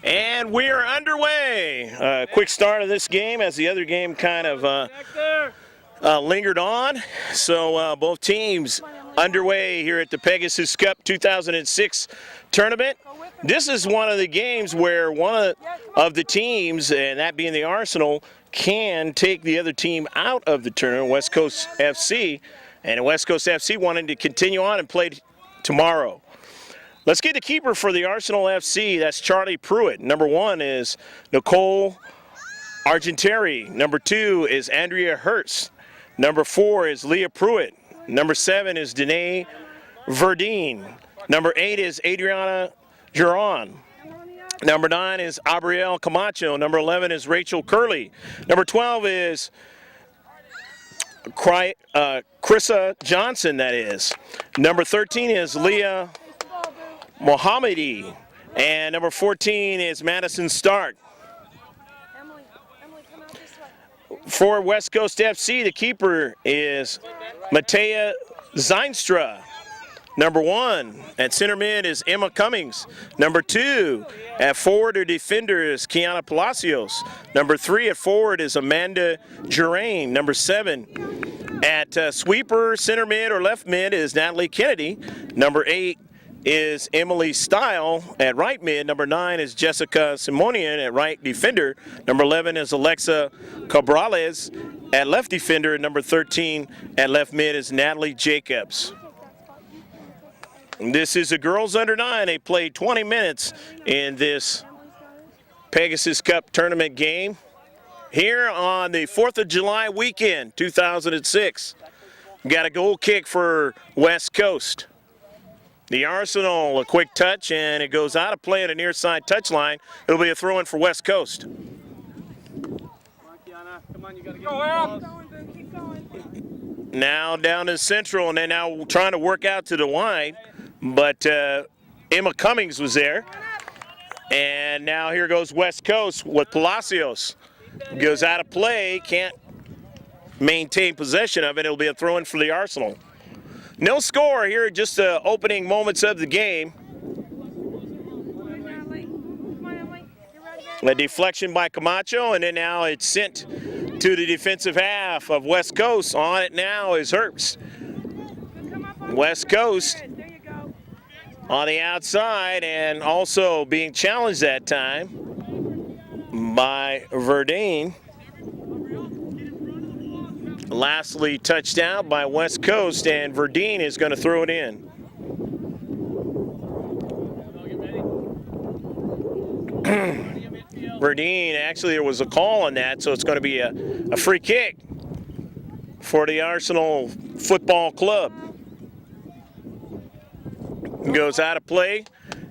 And we are underway. Quick start of this game as the other game kind of lingered on. So both teams underway here at the Pegasus Cup 2006 tournament. This is one of the games where one of the teams, and that being the Arsenal, can take the other team out of the tournament, West Coast FC. And West Coast FC wanted to continue on and play tomorrow. Let's get the keeper for the Arsenal FC. That's Charlie Pruitt. Number 1 is Nicole Argenteri. Number 2 is Andrea Hertz. Number 4 is Leah Pruitt. Number 7 is Danae Verdine. Number 8 is Adriana Giron. Number 9 is Abrielle Camacho. Number 11 is Rachel Curley. Number 12 is Krissa Johnson, that is. Number 13 is Leah Mohammadi. And number 14 is Madison Stark. Emily, come out this way. For West Coast FC, the keeper is Matea Zeinstra. Number 1 at center mid is Emma Cummings. Number 2 at forward or defender is Kiana Palacios. Number 3 at forward is Amanda Gerain. Number 7 at sweeper, center mid, or left mid is Natalie Kennedy. Number 8 is Emily Stile at right mid. Number 9 is Jessica Simonian at right defender. Number 11 is Alexa Cabrales at left defender. And number 13 at left mid is Natalie Jacobs. This is the girls under 9. They played 20 minutes in this Pegasus Cup tournament game here on the 4th of July weekend, 2006. Got a goal kick for West Coast. The Arsenal, a quick touch, and it goes out of play at a near side touchline. It'll be a throw-in for West Coast. Come on, you gotta get going. Keep going. Now down to Central, and they're now trying to work out to the line, but Emma Cummings was there. And now here goes West Coast with Palacios. Goes out of play, can't maintain possession of it. It'll be a throw-in for the Arsenal. No score here, just the opening moments of the game. A deflection by Camacho, and then now it's sent to the defensive half of West Coast. On it now is Herbst. West Coast on the outside, and also being challenged that time by Verdine. Lastly touched out by West Coast, and Verdine is going to throw it in. Verdine, actually there was a call on that, so it's going to be a free kick for the Arsenal Football Club. Goes out of play,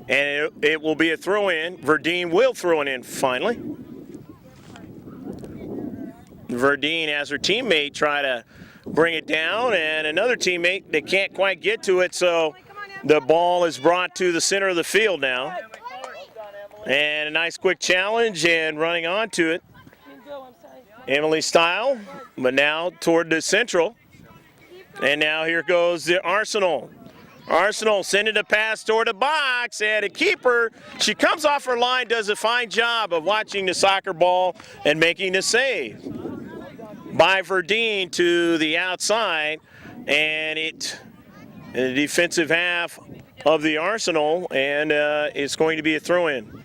and it will be a throw-in. Verdine will throw it in finally. Verdine has her teammate try to bring it down, and another teammate, they can't quite get to it, so the ball is brought to the center of the field now. And a nice quick challenge, and running onto it, Emily Style, but now toward the Central. And now here goes the Arsenal. Arsenal sending a pass toward the box, and a keeper, she comes off her line, does a fine job of watching the soccer ball and making the save. By Verdine to the outside, and it in the defensive half of the Arsenal, and it's going to be a throw-in.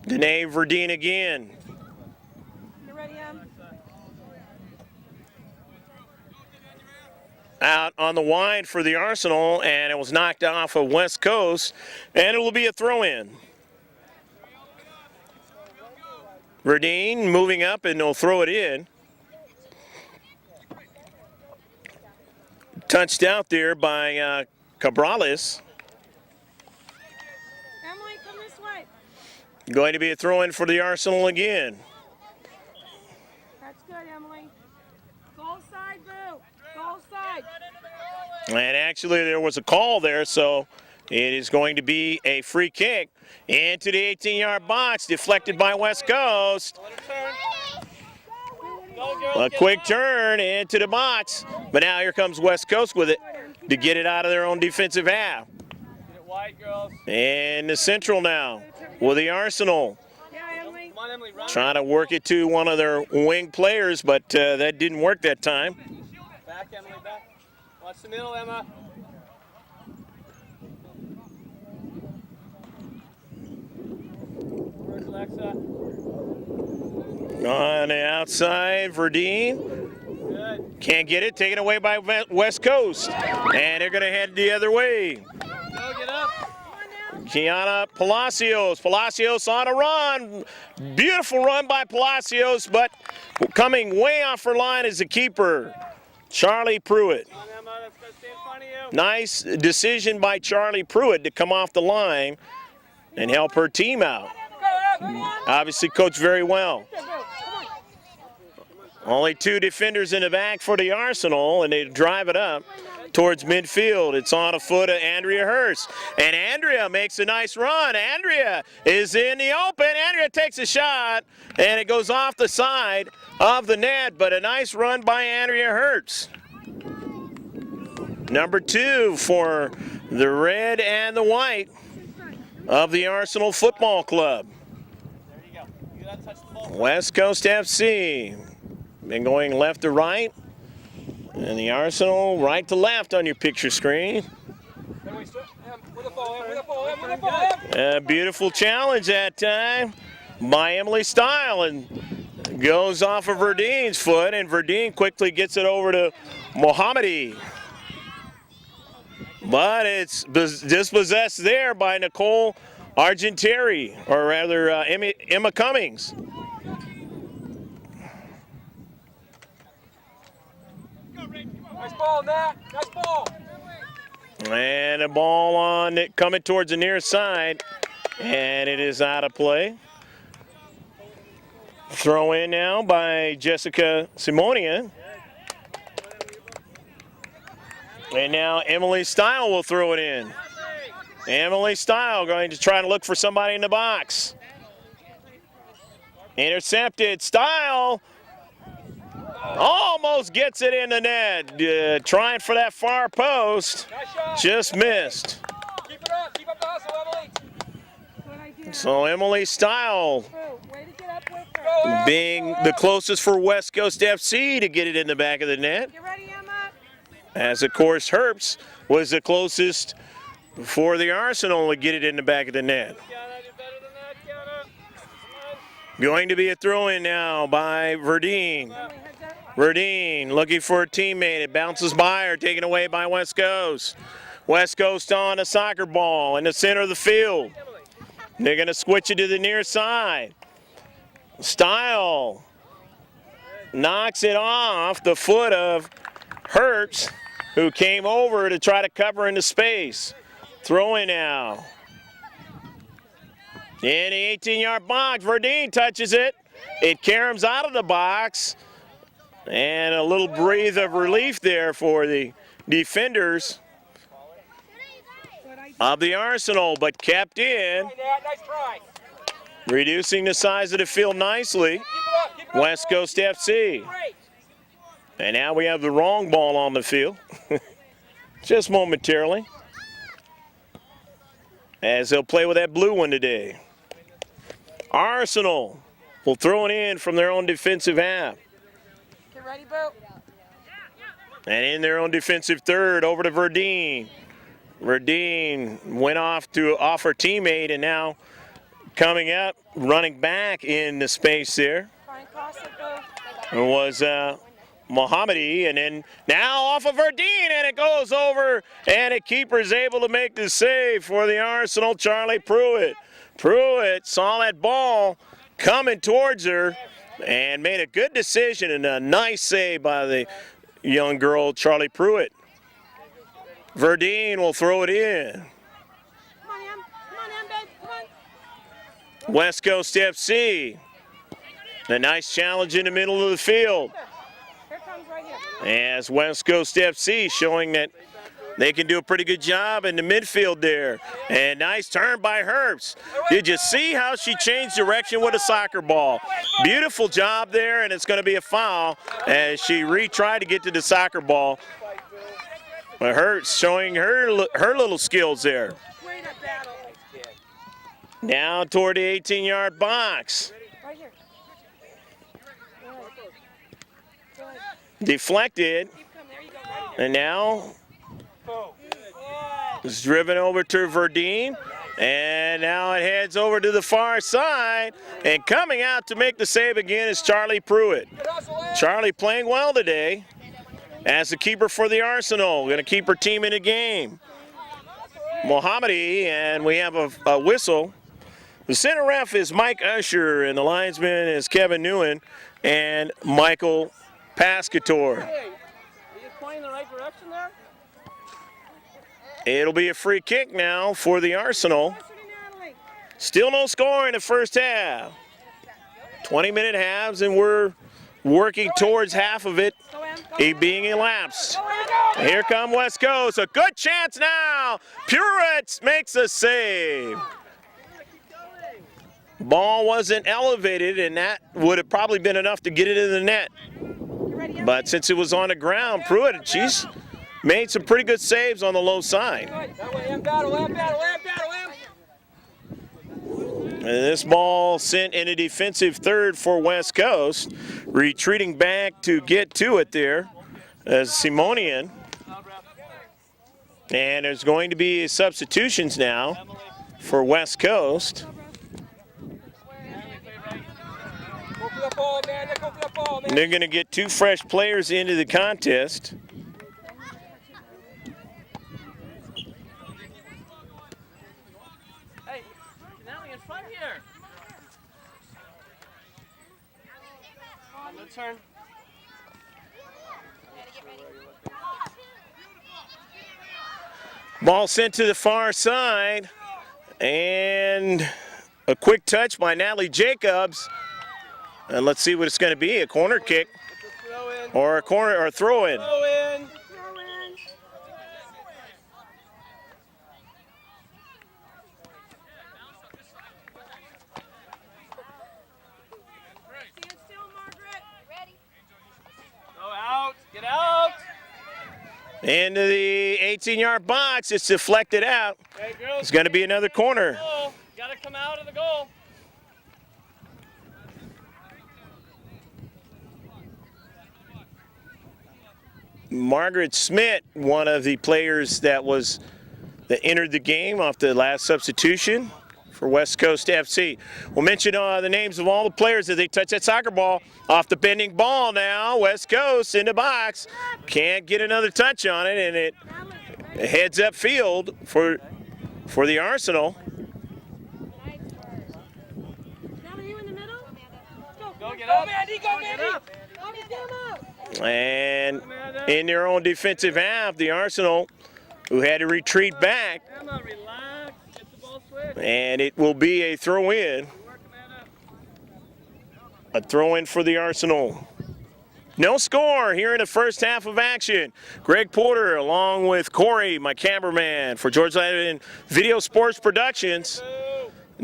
Danae Verdine again. Out on the wide for the Arsenal, and it was knocked off of West Coast, and it will be a throw-in. Verdine moving up, and they'll throw it in. Touched out there by Cabrales. Emily, come this way. Going to be a throw-in for the Arsenal again. That's good, Emily. Goal side, Boo. Goal side. And actually there was a call there, so it is going to be a free kick into the 18-yard box, deflected by West Coast. A quick turn into the box, but now here comes West Coast with it to get it out of their own defensive half. And the Central now with the Arsenal. Trying to work it to one of their wing players, but that didn't work that time. Back, Emily, back. Watch the middle, Emma. Where's Alexa? On the outside, Verdine. Good. Can't get it, taken away by West Coast. And they're going to head the other way. Go, get up. Kiana Palacios. Palacios on a run. Beautiful run by Palacios, but coming way off her line is the keeper, Charlie Pruitt. Come on, Emma, let's go stay in front of you. Nice decision by Charlie Pruitt to come off the line and help her team out. Obviously coached very well. Only two defenders in the back for the Arsenal, and they drive it up towards midfield. It's on a foot of Andrea Hurst. And Andrea makes a nice run. Andrea is in the open. Andrea takes a shot, and it goes off the side of the net, but a nice run by Andrea Hurst. Number 2 for the red and the white of the Arsenal Football Club. There you go. You gotta touch the ball. West Coast FC. Been going left to right. And the Arsenal right to left on your picture screen. A beautiful challenge that time by Emily Style, and goes off of Verdine's foot, and Verdine quickly gets it over to Mohammadi. But it's dispossessed there by Nicole Argentieri, or rather Emma Cummings. Nice ball, Nat. Nice ball. And a ball on it coming towards the near side, and it is out of play. Throw in now by Jessica Simonia. And now Emily Stile will throw it in. Emily Stile going to try to look for somebody in the box. Intercepted. Stile almost gets it in the net. Trying for that far post. Just missed. Keep it up. Keep up the hustle, Emily. Good idea. So Emily Stile Way to get up with her. being the closest for West Coast FC to get it in the back of the net. Get ready, Emma. As of course Herbst was the closest for the Arsenal to get it in the back of the net. Going to be a throw-in now by Verdeen. Verdeen looking for a teammate. It bounces by her, taken away by West Coast. West Coast on a soccer ball in the center of the field. They're going to switch it to the near side. Stile knocks it off the foot of Herbst, who came over to try to cover into space. Throw in now. In the 18-yard box, Verdeen touches it. It caroms out of the box. And a little breath of relief there for the defenders of the Arsenal, but kept in. Nice try. Reducing the size of the field nicely. West Coast FC. And now we have the wrong ball on the field. Just momentarily. As they'll play with that blue one today. Arsenal will throw it in from their own defensive half. Get ready, Boo. And in their own defensive third, over to Verdeen. Verdeen went off to offer teammate, and now coming up, running back in the space there. Fine, cross it, Boo. It was Mohammadi, and then now off of Verdeen, and it goes over, and a keeper's able to make the save for the Arsenal, Charlie Pruitt. Pruitt saw that ball coming towards her and made a good decision and a nice save by the young girl, Charlie Pruitt. Verdeen will throw it in. Come on, Em. Come on, Em, babe. Come on. West Coast FC. A nice challenge in the middle of the field. Here comes right here. As West Coast FC showing that they can do a pretty good job in the midfield there. And nice turn by Herbst. Did you see how she changed direction with a soccer ball? Beautiful job there, and it's going to be a foul as she retried to get to the soccer ball. But Herbst showing her little skills there. Way to battle. Now toward the 18-yard box. Right here. Good. Deflected. Keep coming. There you go. Right here. And now it's driven over to Verdeen. And now it heads over to the far side. And coming out to make the save again is Charlie Pruitt. Charlie playing well today as the keeper for the Arsenal. Going to keep her team in the game. Mohammadi, and we have a whistle. The center ref is Mike Usher, and the linesman is Kevin Newen and Michael Pascator. Hey, are you pointing in the right direction there? It'll be a free kick now for the Arsenal. Closer to Natalie. Still no score in the first half. 20-minute halves, and we're working towards half of it Go, Em. Go, being elapsed. Go, Em. Here come West Coast. A good chance now. Pruitt makes a save. Ball wasn't elevated, and that would have probably been enough to get it in the net. Get ready, Em. But since it was on the ground, Pruitt, she's made some pretty good saves on the low side. That way, Em, battle, Em, battle, Em, battle, Em. And this ball sent in a defensive third for West Coast. Retreating back to get to it there as Simonian. And there's going to be substitutions now for West Coast. Go for the ball, man. Go for the ball, man. They're going to get two fresh players into the contest. here. Let's turn. Ball sent to the far side, and a quick touch by Natalie Jacobs. And let's see what it's going to be, a corner kick or a corner or a throw in. Throw in. Stand still, Margaret. Ready. Go out. Get out. Into the 18-yard box, it's deflected out. Hey, girls, It's going to be another corner. Got to come out of the goal. Margaret Smith, one of the players that entered the game off the last substitution for West Coast FC. We'll mention the names of all the players as they touch that soccer ball. Off the bending ball now, West Coast in the box. Can't get another touch on it, and it heads up field for the Arsenal. Natalie, you in the middle? Go get up. Go, Mandy. Go, Mandy. And in their own defensive half, the Arsenal, who had to retreat back, Emma, relax. Get the ball switched. and it will be a throw-in. A throw-in for the Arsenal. No score here in the first half of action. Greg Porter along with Corey, my cameraman for George Lydon Video Sports Productions.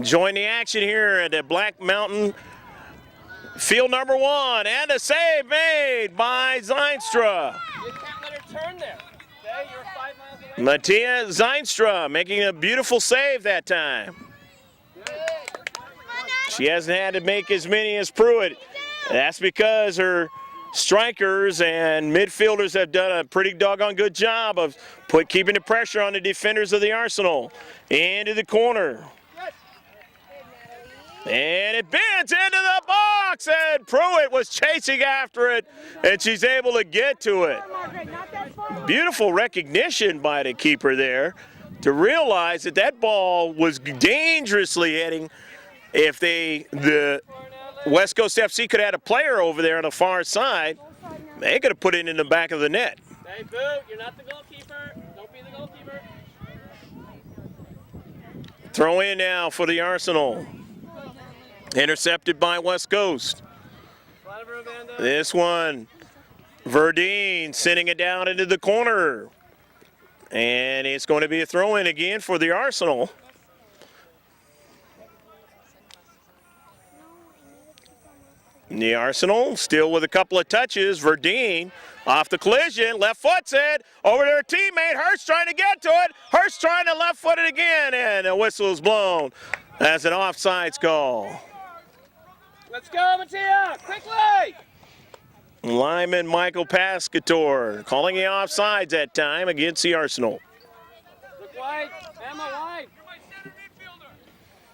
Join the action here at the Black Mountain Field number 1, and a save made by Zeinstra. You can't let her turn there. Okay, you're 5 miles away. Mattia Zeinstra making a beautiful save that time. She hasn't had to make as many as Pruitt. That's because her strikers and midfielders have done a pretty doggone good job of keeping the pressure on the defenders of the Arsenal. Into the corner. And it bends into the box, and Pruitt was chasing after it, and she's able to get to it. Beautiful recognition by the keeper there to realize that that ball was dangerously heading. If the West Coast FC could have had a player over there on the far side, they could have put it in the back of the net. Hey, Boo, you're not the goalkeeper. Don't be the goalkeeper. Throw in now for the Arsenal. Intercepted by West Coast. This one, Verdine sending it down into the corner. And it's going to be a throw-in again for the Arsenal. The Arsenal still with a couple of touches. Verdine off the collision, left foot's it, over to her teammate. Hurst trying to get to it. Hurst trying to left foot it again, and a whistle is blown as an offsides call. Let's go, Mattia, quickly! Lyman Michael Pascator calling the offsides that time against the Arsenal. Look wide, Emma wide.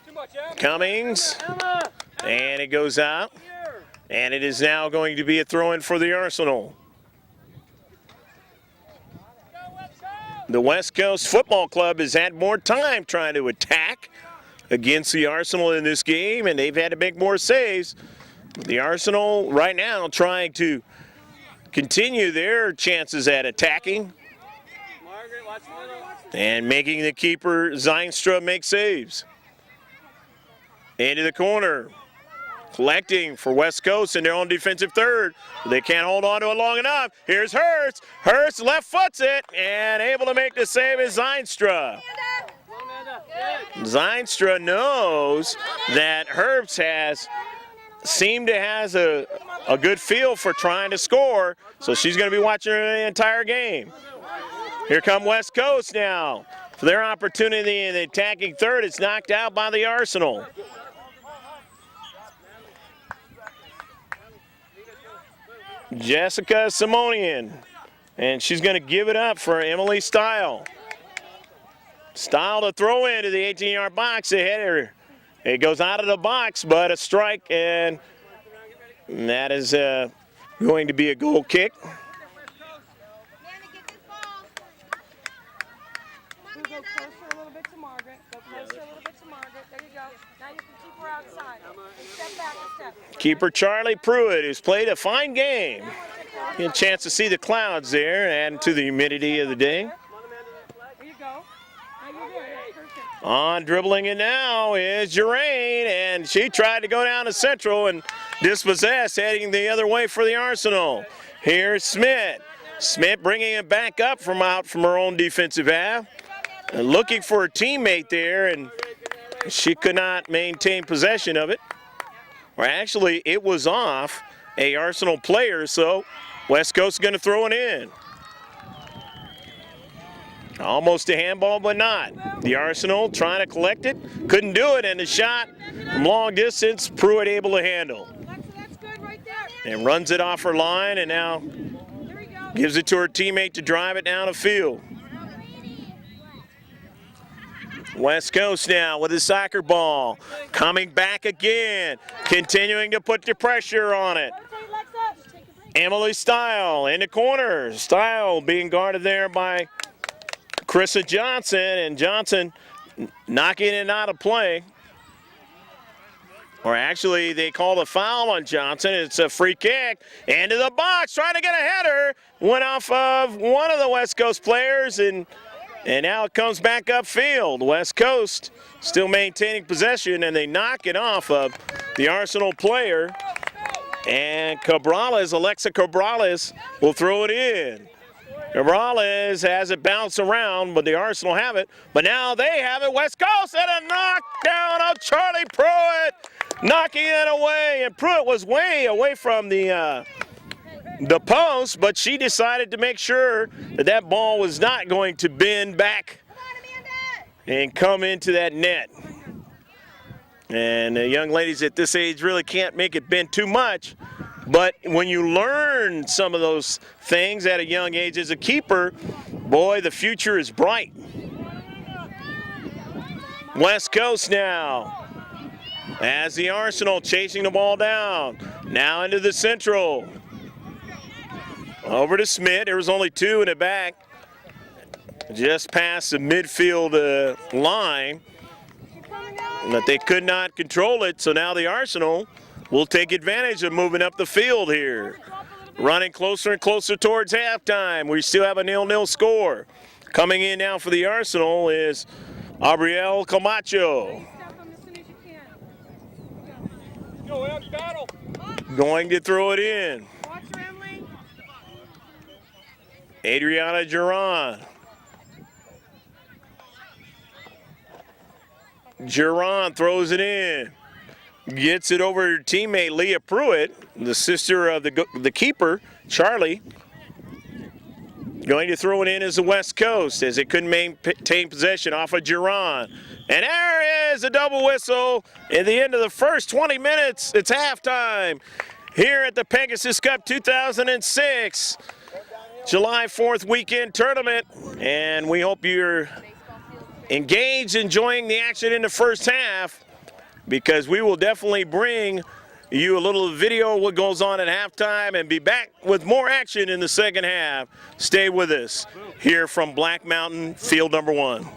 Too much, Emma. Cummings, Emma. and it goes out. And it is now going to be a throw-in for the Arsenal. The West Coast Football Club has had more time trying to attack against the Arsenal in this game, and they've had to make more saves. The Arsenal right now trying to continue their chances at attacking Margaret, watch the middle. and making the keeper Zeinstra make saves. Into the corner. Collecting for West Coast in their own defensive third. They can't hold on to it long enough. Here's Hurst. Hurst left foots it and able to make the save is Zeinstra. Zeinstra knows that Herbst seemed to has a good feel for trying to score, so she's going to be watching her the entire game. Here come West Coast now. For their opportunity in the attacking third, it's knocked out by the Arsenal. Jessica Simonian, and she's going to give it up for Emily Stile. Stile to throw into the 18-yard box. It goes out of the box, but a strike, and that is going to be a goal kick. go closer a little bit to Margaret. Go closer a little bit to Margaret. There you go. Now you can keep her outside. Step back a step. Keeper Charlie Pruitt, who's played a fine game. Get a chance to see the clouds there, adding to the humidity of the day. There you go. Now you're there. Perfect. On dribbling it now is Gerain, and she tried to go down to Central and dispossess, heading the other way for the Arsenal. Here's Smith. Smith bringing it back up from out from her own defensive half. And looking for a teammate there, and she could not maintain possession of it. Or actually, it was off a Arsenal player, so West Coast is going to throw it in. Almost a handball, but not. The Arsenal trying to collect it, couldn't do it, and the shot from long distance, Pruitt able to handle. That's good right there. And runs it off her line, and now gives it to her teammate to drive it down the field. West Coast now with the soccer ball. Coming back again. Continuing to put the pressure on it. Emily Stile in the corner. Stile being guarded there by Krista Johnson. And Johnson knocking it out of play. Or actually, they called a foul on Johnson. It's a free kick. Into the box. Trying to get a header. Went off of one of the West Coast players. And now it comes back upfield. West Coast still maintaining possession, and they knock it off of the Arsenal player. And Alexa Cabrales will throw it in. Cabrales has it bounce around, but the Arsenal have it. But now they have it. West Coast and a knockdown of Charlie Pruitt, knocking it away. And Pruitt was way away from the post, but she decided to make sure that that ball was not going to bend back and come into that net. And the young ladies at this age really can't make it bend too much, but when you learn some of those things at a young age as a keeper, boy, the future is bright. West Coast now, as the Arsenal chasing the ball down, now into the Central. Over to Smith. There was only two in the back. Just past the midfield line. But they could not control it, so now the Arsenal will take advantage of moving up the field here. Running closer and closer towards halftime. We still have a 0-0 score. Coming in now for the Arsenal is Abrielle Camacho. Going to throw it in. Adriana Giron. Giron throws it in. Gets it over to her teammate Leah Pruitt, the sister of the keeper, Charlie. Going to throw it in as the West Coast as it couldn't maintain possession off of Giron. And there is a double whistle at the end of the first 20 minutes. It's halftime here at the Pegasus Cup 2006. July 4th weekend tournament, and we hope you're engaged, enjoying the action in the first half, because we will definitely bring you a little video of what goes on at halftime and be back with more action in the second half. Stay with us here from Black Mountain, field number 1.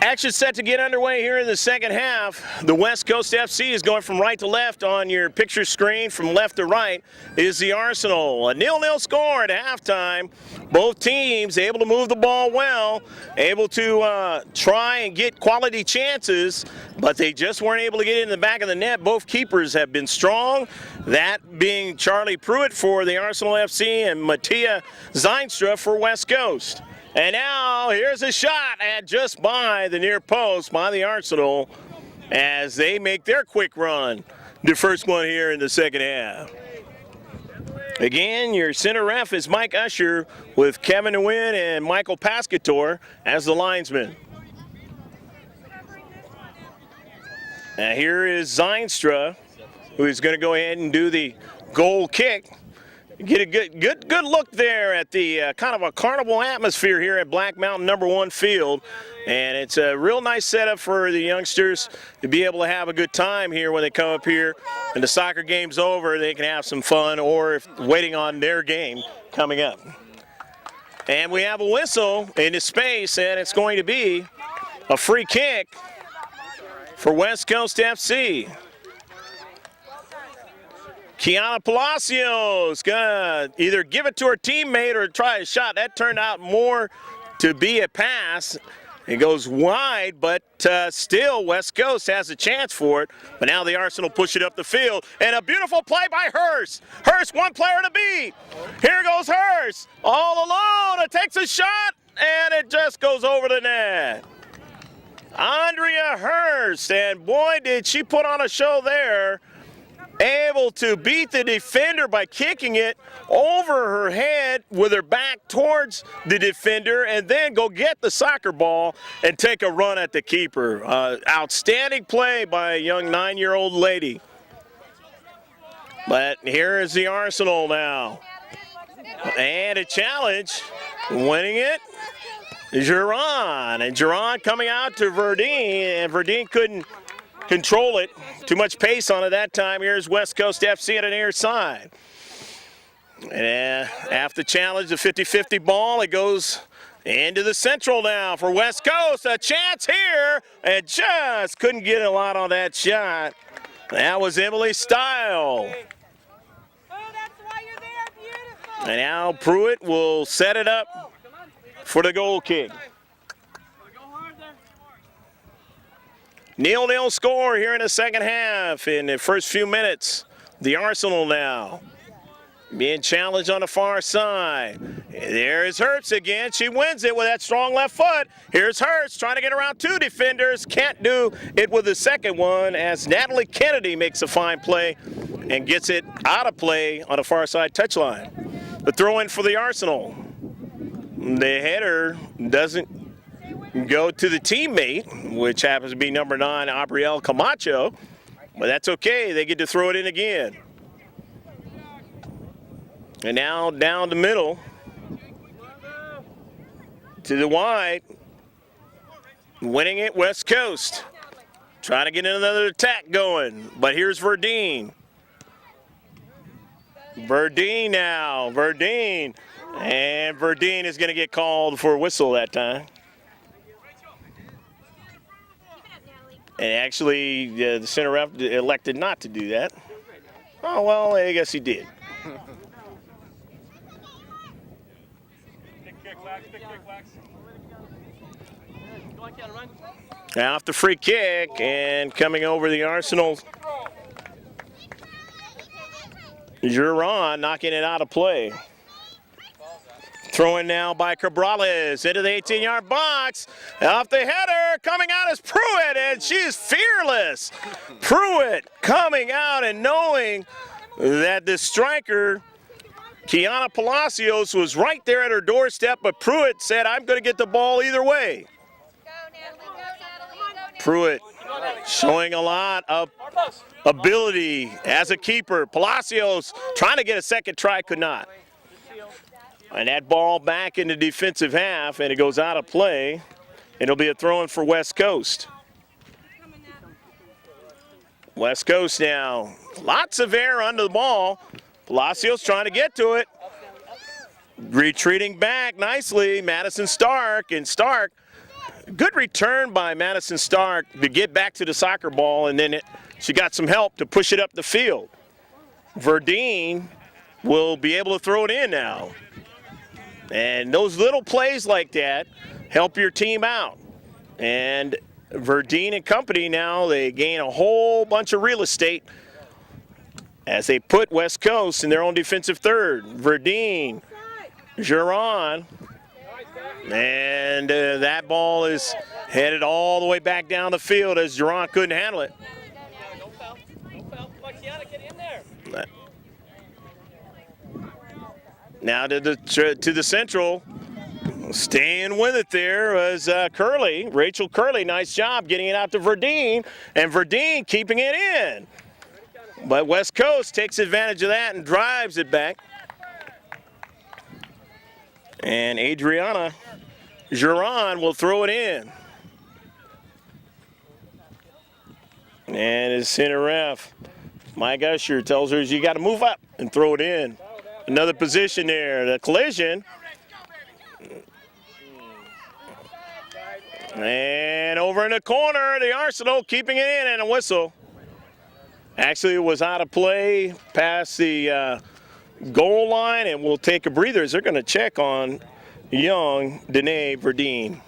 Action set to get underway here in the second half. The West Coast FC is going from right to left on your picture screen. From left to right is the Arsenal. A 0-0 score at halftime. Both teams able to move the ball well, able to try and get quality chances, but they just weren't able to get in the back of the net. Both keepers have been strong, that being Charlie Pruitt for the Arsenal FC and Mattia Zeinstra for West Coast. And now here's a shot at just by the near post by the Arsenal as they make their quick run. The first one here in the second half. Again, your center ref is Mike Usher with Kevin Nguyen and Michael Pascator as the linesmen. Now here is Zeinstra, who is going to go ahead and do the goal kick. Get a good look there at the kind of a carnival atmosphere here at Black Mountain #1 Field. And it's a real nice setup for the youngsters to be able to have a good time here when they come up here and the soccer game's over. They can have some fun or if waiting on their game coming up. And we have a whistle into space, and it's going to be a free kick for West Coast FC. Kiana Palacios gonna either give it to her teammate or try a shot. That turned out more to be a pass. It goes wide, but still West Coast has a chance for it. But now the Arsenal push it up the field. And a beautiful play by Hurst. Hurst, one player to beat. Here goes Hurst. All alone. It takes a shot, and it just goes over the net. Andrea Hurst, and boy, did she put on a show there. Able to beat the defender by kicking it over her head with her back towards the defender and then go get the soccer ball and take a run at the keeper. Outstanding play by a young 9-year-old lady. But here is the Arsenal now. And a challenge, winning it, Giron. And Giron coming out to Verdine, and Verdine couldn't control it. Too much pace on it that time. Here's West Coast FC at an near side. And after the challenge, the 50-50 ball, it goes into the central now for West Coast. A chance here, and just couldn't get a lot on that shot. That was Emily Style. And now Pruitt will set it up for the goal kick. 0-0 score here in the second half. In the first few minutes, the Arsenal now being challenged on the far side. There's Hurst again. She wins it with that strong left foot. Here's Hurst trying to get around two defenders. Can't do it with the second one as Natalie Kennedy makes a fine play and gets it out of play on the far side touchline. The throw in for the Arsenal. The header doesn't go to the teammate, which happens to be number 9, Abrielle Camacho. But that's okay. They get to throw it in again. And now down the middle to the wide. Winning it, West Coast. Trying to get another attack going. But here's Verdine. Verdine now. Verdine. And Verdine is going to get called for a whistle that time. And actually, the center ref elected not to do that. Oh, well, I guess he did. Now off the free kick and coming over the Arsenal. Giron knocking it out of play. Throwing now by Cabrales into the 18-yard box. Off the header, coming out is Pruitt, and she's fearless. Pruitt coming out and knowing that the striker, Kiana Palacios, was right there at her doorstep, but Pruitt said, I'm going to get the ball either way. Pruitt showing a lot of ability as a keeper. Palacios trying to get a second try, could not. And that ball back in the defensive half, and it goes out of play. It'll be a throw-in for West Coast. West Coast now. Lots of air under the ball. Palacios trying to get to it. Retreating back nicely, Madison Stark, and Stark good return by Madison Stark to get back to the soccer ball, and then she got some help to push it up the field. Verdeen will be able to throw it in now. And those little plays like that help your team out. And Verdeen and company now, they gain a whole bunch of real estate as they put West Coast in their own defensive third. Verdeen, Giron, and that ball is headed all the way back down the field as Giron couldn't handle it. Don't foul. Come on, Kiana, get in there. Now to the central, staying with it there was Curley, Rachel Curley. Nice job getting it out to Verdeen, and Verdeen keeping it in. But West Coast takes advantage of that and drives it back. And Adriana Giron will throw it in. And his center ref, Mike Usher, tells her you got to move up and throw it in. Another position there, the collision. And over in the corner, the Arsenal keeping it in, and a whistle. Actually, it was out of play past the goal line, and we'll take a breather as they're going to check on young Danae Verdeen.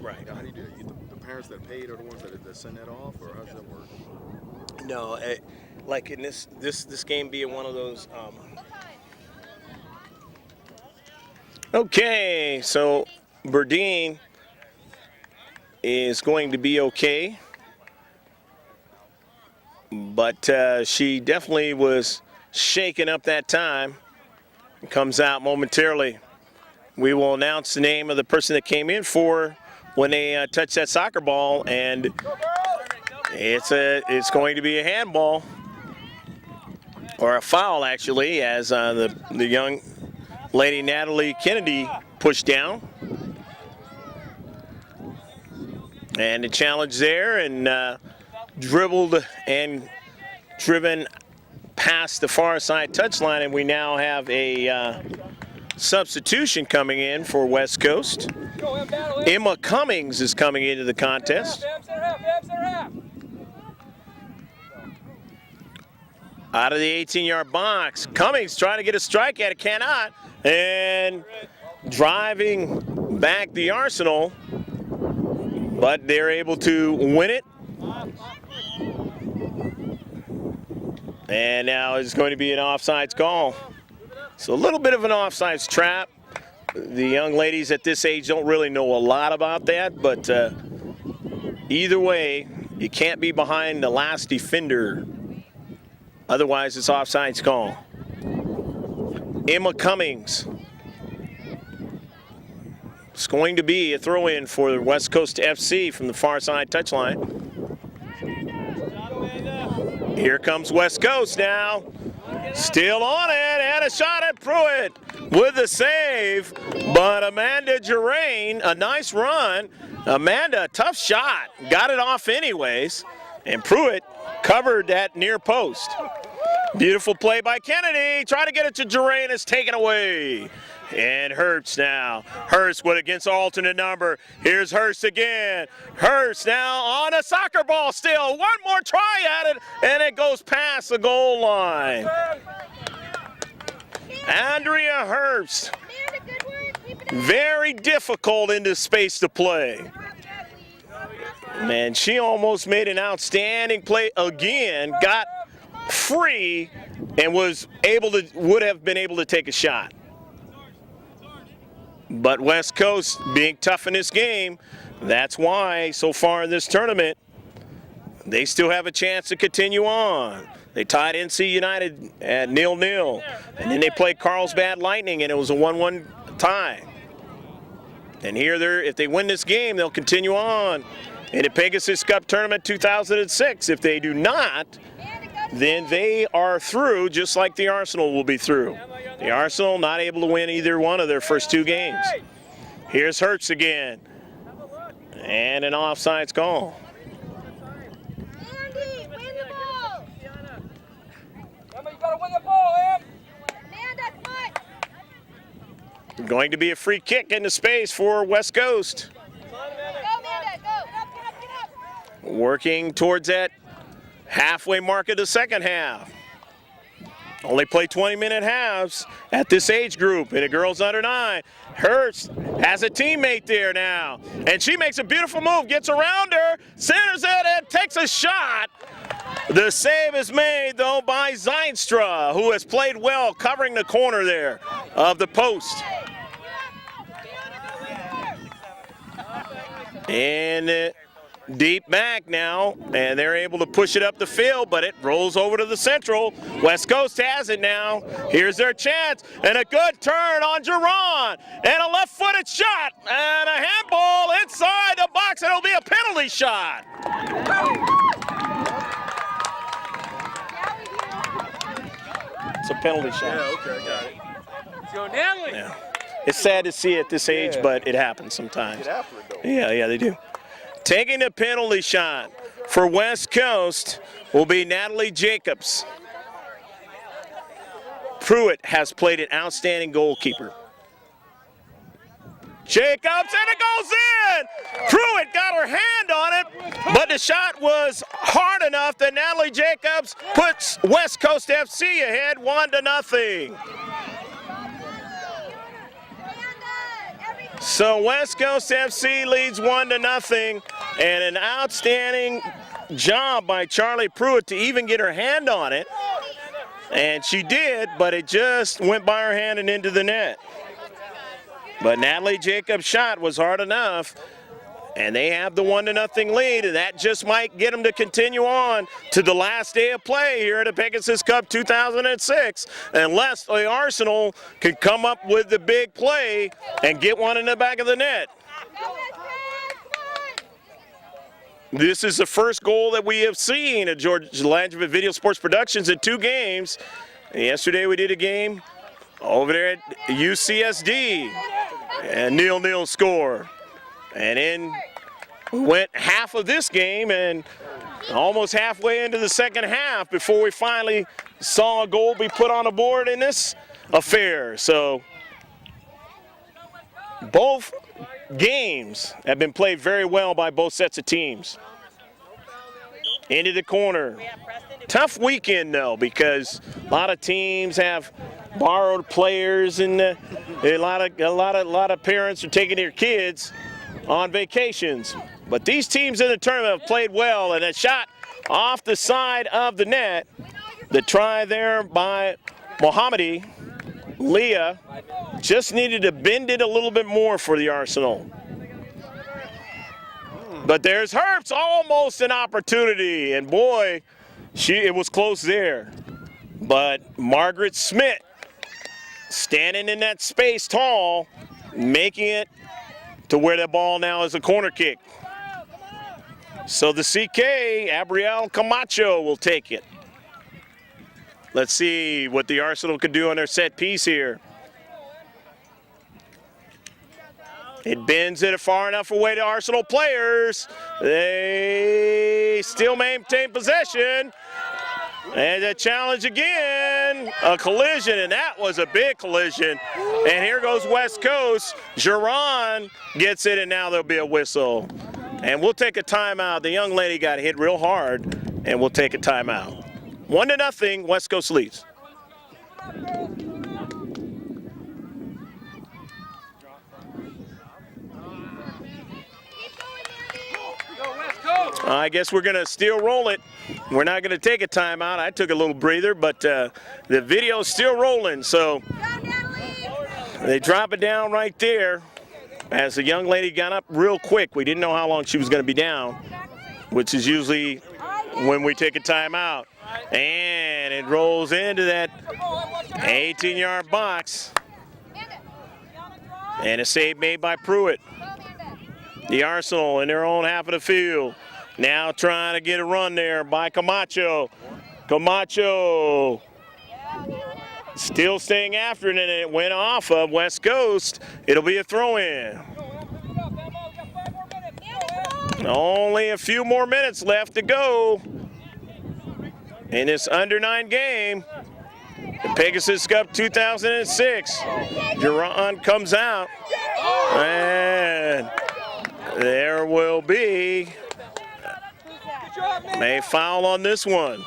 Right. How do you do it? The parents that paid are the ones that send that off, or how does that work? No, like in this game being one of those. Okay, so Verdeen is going to be okay, but she definitely was shaken up that time. Comes out momentarily. We will announce the name of the person that came in for when they touch that soccer ball, and it's going to be a handball or a foul actually, as the young lady Natalie Kennedy pushed down. And the challenge there, and dribbled and driven past the far side touchline, and we now have a substitution coming in for West Coast. Emma Cummings is coming into the contest. Out of the 18-yard box, Cummings trying to get a strike at it, cannot, and driving back the Arsenal, but they're able to win it. And now it's going to be an offsides call. So a little bit of an offsides trap. The young ladies at this age don't really know a lot about that, but either way, you can't be behind the last defender. Otherwise, it's offsides call. Emma Cummings. It's going to be a throw-in for West Coast FC from the far side touchline. Here comes West Coast now. Still on it, and a shot at Pruitt with the save. But Amanda Gerain, a nice run. Amanda, tough shot. Got it off anyways. And Pruitt covered that near post. Beautiful play by Kennedy. Trying to get it to Gerain, is taken away. And Hurst now. Hurst with against alternate number. Here's Hurst again. Hurst now on a soccer ball still. One more try at it, and it goes past the goal line. Andrea Hurst. Very difficult in this space to play. Man, she almost made an outstanding play again. Got free and would have been able to take a shot. But West Coast being tough in this game, that's why so far in this tournament, they still have a chance to continue on. They tied NC United at 0-0, and then they played Carlsbad Lightning, and it was a 1-1 tie. And here, if they win this game, they'll continue on in the Pegasus Cup Tournament 2006. If they do not, then they are through, just like the Arsenal will be through. The Arsenal not able to win either one of their first two games. Here's Hertz again. And an offsides call. Andy, win the ball! Emma, you gotta win the ball, Going to be a free kick into space for West Coast. Working towards that halfway mark of the second half. Only play 20-minute halves at this age group in a girls under 9. Hurst has a teammate there now, and she makes a beautiful move, gets around her, centers it, and takes a shot. The save is made, though, by Zeinstra, who has played well covering the corner there of the post. And deep back now, and they're able to push it up the field, but it rolls over to the central. West Coast has it now. Here's their chance, and a good turn on Geron, and a left-footed shot, and a handball inside the box, and it'll be a penalty shot. It's a penalty shot. Yeah, okay, I got it. Let's go, Natalie. Yeah. It's sad to see at this age, but it happens sometimes. Get after it, though. Yeah, they do. Taking the penalty shot for West Coast will be Natalie Jacobs. Pruitt has played an outstanding goalkeeper. Jacobs, and it goes in! Pruitt got her hand on it, but the shot was hard enough that Natalie Jacobs puts West Coast FC ahead 1-0. So West Coast FC leads 1-0, and an outstanding job by Charlie Pruitt to even get her hand on it. And she did, but it just went by her hand and into the net. But Natalie Jacobs' shot was hard enough, and they have the 1-0 lead, and that just might get them to continue on to the last day of play here at the Pegasus Cup 2006, unless the Arsenal can come up with the big play and get one in the back of the net. This is the first goal that we have seen at George Langevin Video Sports Productions in 2 games. Yesterday we did a game over there at UCSD, and 0-0 score. And then we went half of this game and almost halfway into the second half before we finally saw a goal be put on the board in this affair. So both games have been played very well by both sets of teams. Into the corner. Tough weekend though, because a lot of teams have borrowed players, and a lot of parents are taking their kids on vacations. But these teams in the tournament have played well, and a shot off the side of the net. The try there by Mohammadi. Leah just needed to bend it a little bit more for the Arsenal. But there's Herbst, almost an opportunity, and boy, it was close there. But Margaret Smith standing in that space tall, making it to where the ball now is a corner kick. So the CK, Abrielle Camacho, will take it. Let's see what the Arsenal can do on their set piece here. It bends it far enough away to Arsenal players. They still maintain possession. And a challenge again, a collision, and that was a big collision. And here goes West Coast. Geron gets it, and now there'll be a whistle. And we'll take a timeout. The young lady got hit real hard, and we'll take a timeout. 1-0, West Coast leads. I guess we're going to still roll it. We're not going to take a timeout. I took a little breather, but the video's still rolling. So they drop it down right there as the young lady got up real quick. We didn't know how long she was going to be down, which is usually when we take a timeout. And it rolls into that 18-yard box. And a save made by Pruitt. The Arsenal in their own half of the field. Now trying to get a run there by Camacho. Camacho still staying after it, and it went off of West Coast. It'll be a throw-in. Only a few more minutes left to go in this under 9 game. The Pegasus Cup 2006. Duran comes out. And there will be a foul on this one.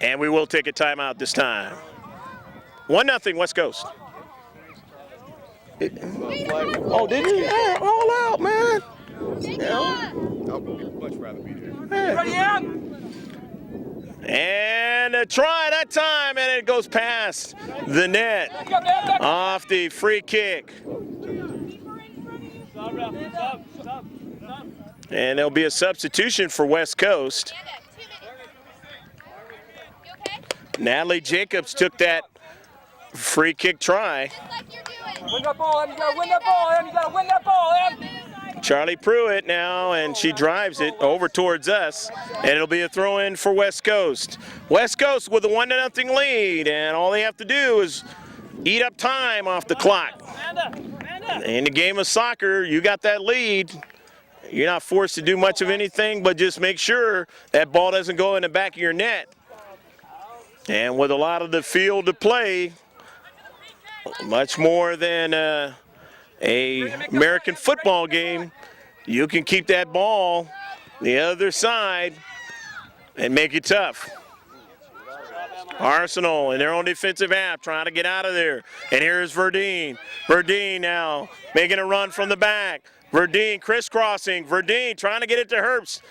And we will take a timeout this time. 1-0 West Coast. Oh, did you? Yeah, all out, man. Yeah. I would much rather be there. Ready out? And a try that time, and it goes past the net off the free kick. And there'll be a substitution for West Coast. Natalie Jacobs took that free kick try. Win that ball, Em. You gotta win that ball, Em. You gotta win that ball, Em. Charlie Pruitt now, and she drives it over towards us, and it'll be a throw-in for West Coast. West Coast with a 1-0 lead, and all they have to do is eat up time off the clock. In the game of soccer, you got that lead. You're not forced to do much of anything, but just make sure that ball doesn't go in the back of your net. And with a lot of the field to play, much more than a American football game, you can keep that ball the other side and make it tough. Arsenal in their own defensive half trying to get out of there. And here's Verdeen. Verdeen now making a run from the back. Verdeen crisscrossing. Verdeen trying to get it to Herbst.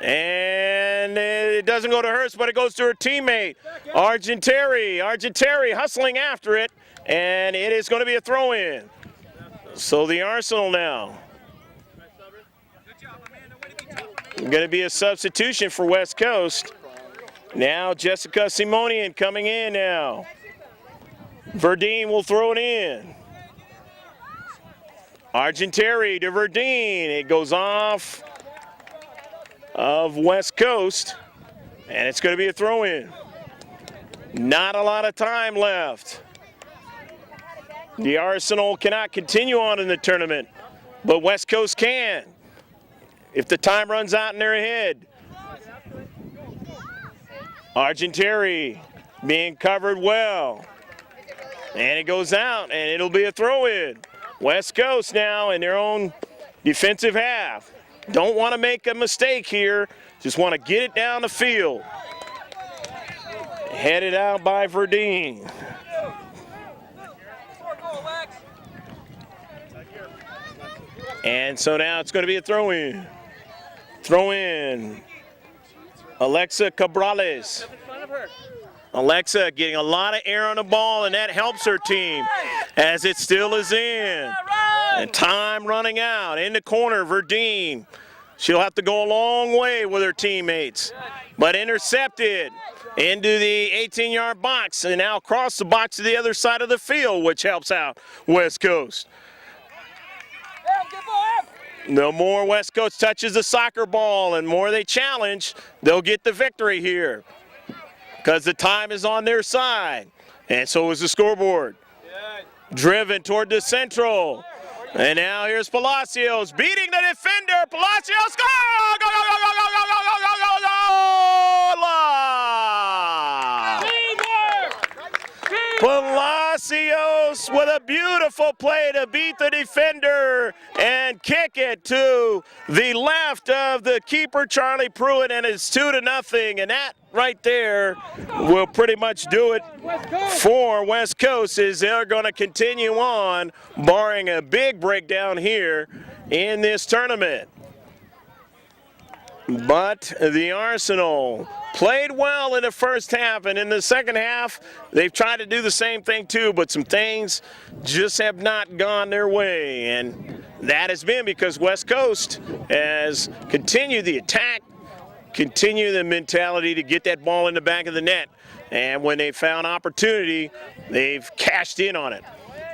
And it doesn't go to Herbst, but it goes to her teammate, Argenteri hustling after it. And it is going to be a throw-in. So the Arsenal now. Going to be a substitution for West Coast. Now Jessica Simonian coming in now. Verdeen will throw it in. Argenteri to Verdeen. It goes off of West Coast. And it's going to be a throw-in. Not a lot of time left. The Arsenal cannot continue on in the tournament, but West Coast can if the time runs out in their head. Argenteri being covered well. And it goes out, and it'll be a throw-in. West Coast now in their own defensive half. Don't want to make a mistake here. Just want to get it down the field. Headed out by Verdeen. And so now it's going to be a throw-in. Throw-in. Alexa Cabrales. Alexa getting a lot of air on the ball, and that helps her team as it still is in. And time running out. In the corner, Verdeen. She'll have to go a long way with her teammates. But intercepted into the 18-yard box and now across the box to the other side of the field, which helps out West Coast. The more West Coast touches the soccer ball and more they challenge, they'll get the victory here because the time is on their side. And so is the scoreboard. Driven toward the central. And now here's Palacios beating the defender. Palacios, go! Go, go, go, go, go, go, go, go, go, go, go! Palacios with a beautiful play to beat the defender and kick it to the left of the keeper, Charlie Pruitt, and it's 2-0. And that right there will pretty much do it for West Coast as they're going to continue on, barring a big breakdown here in this tournament. But the Arsenal played well in the first half, and in the second half, they've tried to do the same thing too, but some things just have not gone their way. And that has been because West Coast has continued the attack, continue the mentality to get that ball in the back of the net. And when they found opportunity, they've cashed in on it.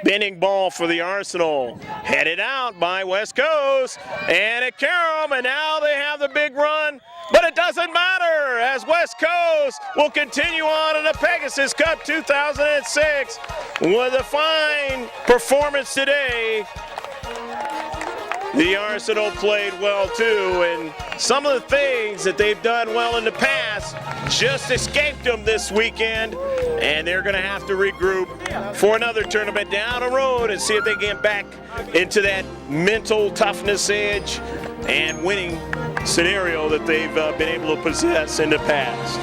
Bending ball for the Arsenal, headed out by West Coast, and it carried them, and now they have the big run, but it doesn't matter as West Coast will continue on in the Pegasus Cup 2006 with a fine performance today. The Arsenal played well too, and some of the things that they've done well in the past just escaped them this weekend, and they're going to have to regroup for another tournament down the road and see if they get back into that mental toughness edge and winning scenario that they've been able to possess in the past.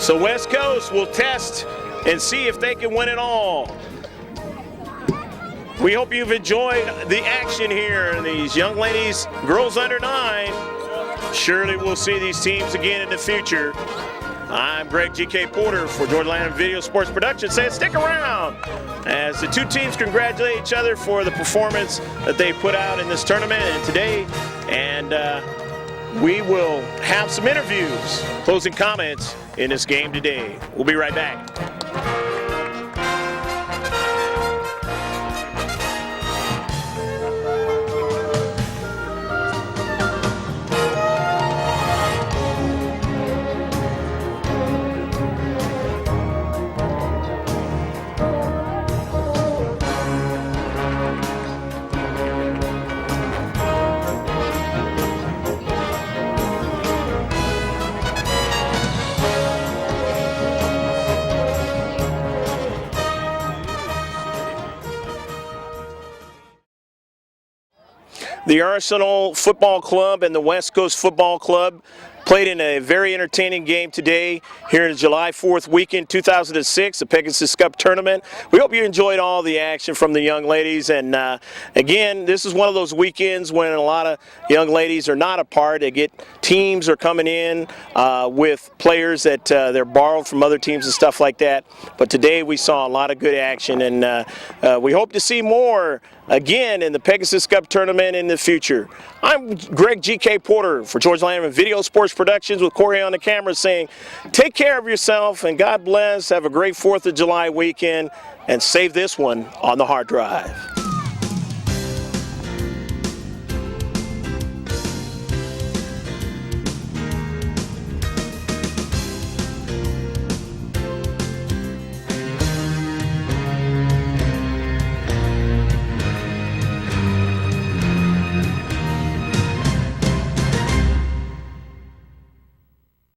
So West Coast will test and see if they can win it all. We hope you've enjoyed the action here. These young ladies, girls under 9, surely we'll see these teams again in the future. I'm Greg G.K. Porter for Georgia Land Video Sports Production saying stick around as the two teams congratulate each other for the performance that they put out in this tournament and today. And we will have some interviews, closing comments in this game today. We'll be right back. The Arsenal Football Club and the West Coast Football Club played in a very entertaining game today here in July 4th weekend 2006, the Pegasus Cup tournament. We hope you enjoyed all the action from the young ladies. And again, this is one of those weekends when a lot of young ladies are not a part. They get teams are coming in with players that they're borrowed from other teams and stuff like that. But today we saw a lot of good action, and we hope to see more again in the Pegasus Cup tournament in the future. I'm Greg G.K. Porter for Georgia Land Video Sports Productions with Corey on the camera saying take care of yourself and God bless. Have a great 4th of July weekend and save this one on the hard drive.